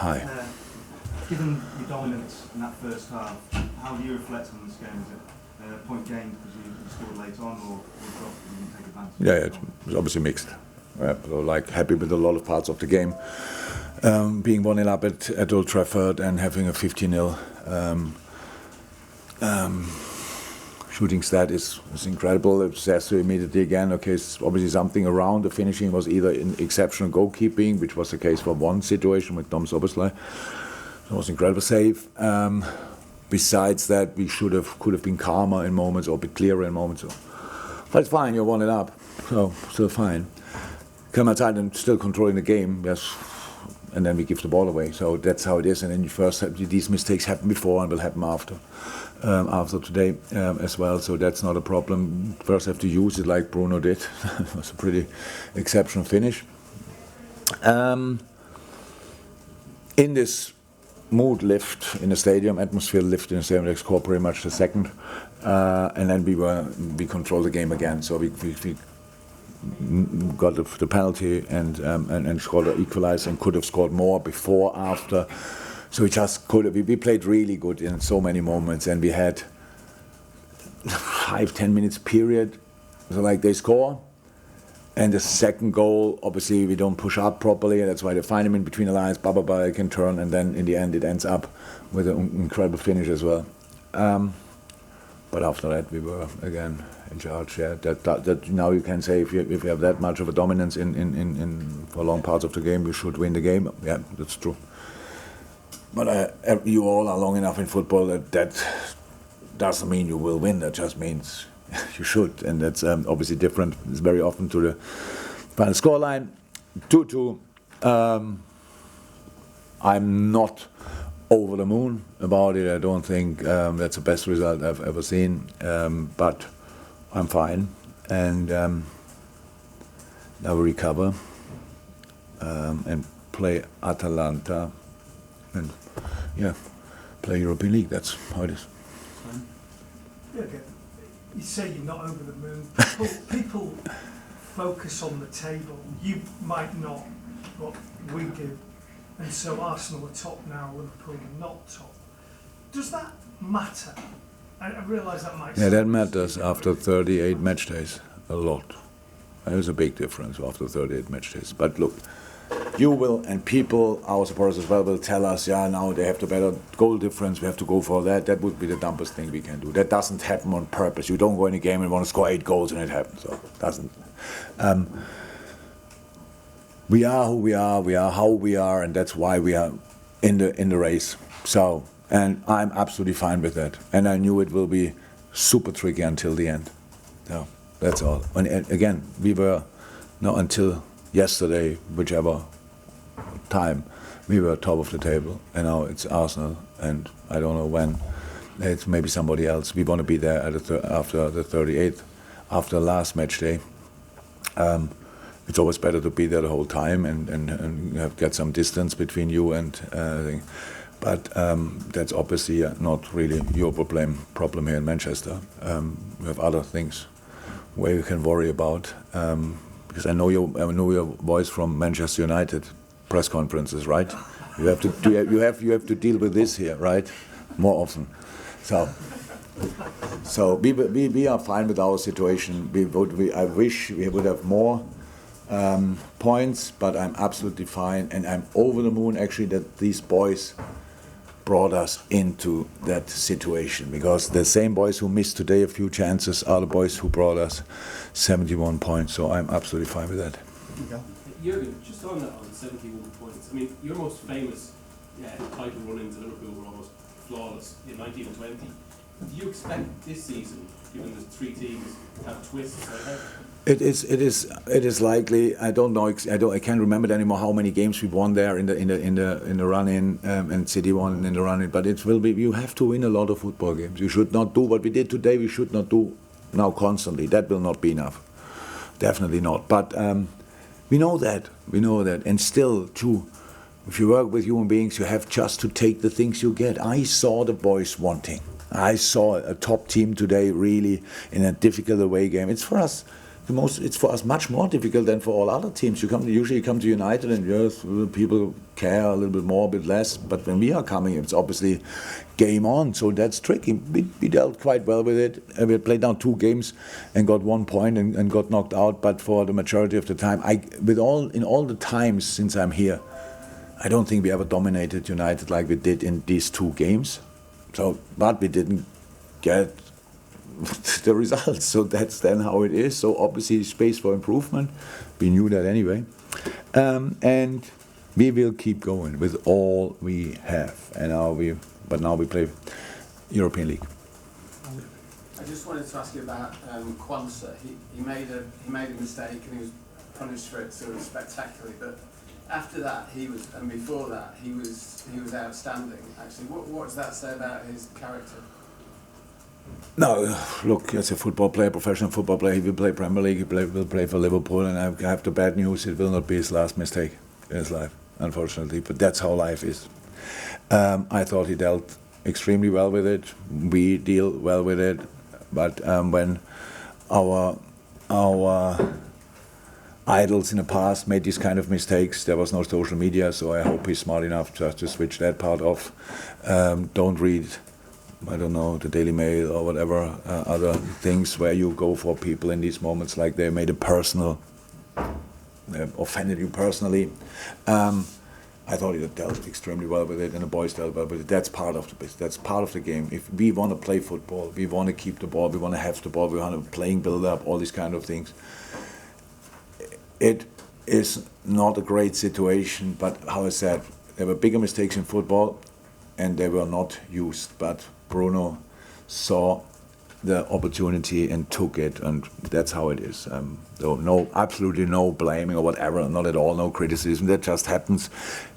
Hi. Given your dominance in that first half, how do you reflect on this game? Is it a point gained because you scored late on, or dropped and didn't take advantage? Yeah, it was obviously mixed. So like happy with a lot of parts of the game. Being 1-0 up at Old Trafford and having a 50-0 shooting stat is incredible. It says to immediately again, okay, it's obviously something around. The finishing was either in exceptional goalkeeping, which was the case for one situation with Tom Soboslai. It was incredible save. Besides that, we could have been calmer in moments or a bit clearer in moments. But it's fine, you're 1-0 up, so still fine. Come outside and still controlling the game, yes. And then we give the ball away. So that's how it is. And then you first have these mistakes happen before and will happen after today as well. So that's not a problem. First have to use it like Bruno did. It was a pretty exceptional finish. In this mood lift in the stadium, atmosphere lift in the stadium, they scored pretty much the second. And then we controlled the game again. So we got the penalty and scored an equalizer and could have scored more before, after. So we just could have. We played really good in so many moments, and we had 5-10 minutes period. So like they score, and the second goal, obviously we don't push up properly, and that's why they find him in between the lines. They can turn, and then in the end it ends up with an incredible finish as well. But after that we were again in charge. Yeah, that now you can say if you have that much of a dominance in for long parts of the game, you should win the game. Yeah, that's true. But you all are long enough in football that doesn't mean you will win. That just means you should, and that's obviously different. It's very often to the final scoreline, 2-2. I'm not over the moon about it. I don't think that's the best result I've ever seen, but I'm fine, and now we recover and play Atalanta, and play European League. That's how it is. Yeah, okay. You say you're not over the moon. People focus on the table. You might not, but we do. And so Arsenal are top now, Liverpool are not top. Does that matter? I realise that might. Yeah, that matters after 38 match days a lot. There's a big difference after 38 match days. But look, you will, and people, our supporters as well, will tell us, yeah, now they have the better goal difference, we have to go for that. That would be the dumbest thing we can do. That doesn't happen on purpose. You don't go in a game and want to score 8 goals and it happens. So it doesn't. We are who we are how we are, and that's why we are in the race. So, and I'm absolutely fine with that. And I knew it will be super tricky until the end. So that's all. And again, we were not until yesterday, whichever time, we were top of the table, and now it's Arsenal, and I don't know when. It's maybe somebody else. We want to be there after the 38th, after the last match day. It's always better to be there the whole time and get some distance between you and thing. But that's obviously not really your problem here in Manchester. We have other things where you can worry about. Because I know your voice from Manchester United press conferences, right? You have to deal with this here, right? More often. So we are fine with our situation. I wish we would have more points, but I'm absolutely fine, and I'm over the moon actually that these boys brought us into that situation, because the same boys who missed today a few chances are the boys who brought us 71 points, so I'm absolutely fine with that. Jurgen, just on 71 points, I mean, your most famous title run into Liverpool were almost flawless in 19 and 20. Do you expect this season, given the 3 teams, to have twists ahead? It is likely. I don't know. I can't remember anymore how many games we won there in the run-in, and City won in the run-in. But it will be. You have to win a lot of football games. You should not do what we did today. We should not do now constantly. That will not be enough. Definitely not. But we know that. And still, too, if you work with human beings, you have just to take the things you get. I saw the boys wanting. I saw a top team today really in a difficult away game. It's for us It's for us much more difficult than for all other teams. Usually you come to United and yes, people care a little bit more, a bit less. But when we are coming, it's obviously game on. So that's tricky. We dealt quite well with it. We played now 2 games and got 1 point and got knocked out. But for the majority of the time, in all the times since I'm here, I don't think we ever dominated United like we did in these 2 games. So, but we didn't get the results. So that's then how it is. So obviously space for improvement. We knew that anyway. And we will keep going with all we have. And now we play European League. I just wanted to ask you about Quansah. He made a mistake and he was punished for it sort of spectacularly. But after that, and before that, he was outstanding. Actually, what does that say about his character? No, look, as a football player, professional football player, he will play Premier League, will play for Liverpool, and I have the bad news, it will not be his last mistake in his life, unfortunately, but that's how life is. I thought he dealt extremely well with it, we deal well with it, but when our idols in the past made these kind of mistakes, there was no social media, so I hope he's smart enough just to switch that part off. Don't read, I don't know, the Daily Mail or whatever, other things where you go for people in these moments like they made it personal, offended you personally. I thought he dealt extremely well with it and the boys dealt well with it. That's part of the business, that's part of the game. If we want to play football, we want to keep the ball, we want to have the ball, we want to playing build-up, all these kind of things. It is not a great situation, but how I said, there were bigger mistakes in football and they were not used, but Bruno saw the opportunity and took it, and that's how it is. So absolutely no blaming or whatever, not at all, no criticism. That just happens.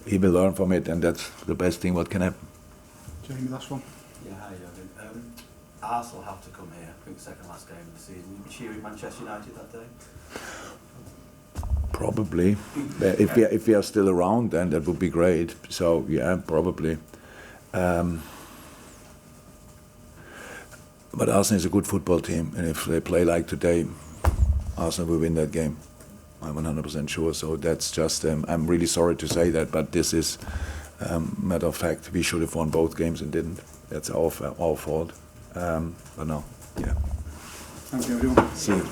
He will learn from it, and that's the best thing what can happen. Jamie, last one. Yeah, hi Jurgen. Arsenal have to come here. I think second last game of the season. You'll be cheering Manchester United that day. Probably, if we are still around, then that would be great. So yeah, probably. But Arsenal is a good football team, and if they play like today, Arsenal will win that game. I'm 100% sure. So that's just, I'm really sorry to say that, but this is matter of fact. We should have won both games and didn't. That's our fault. But no, yeah. Thank you, everyone. See you.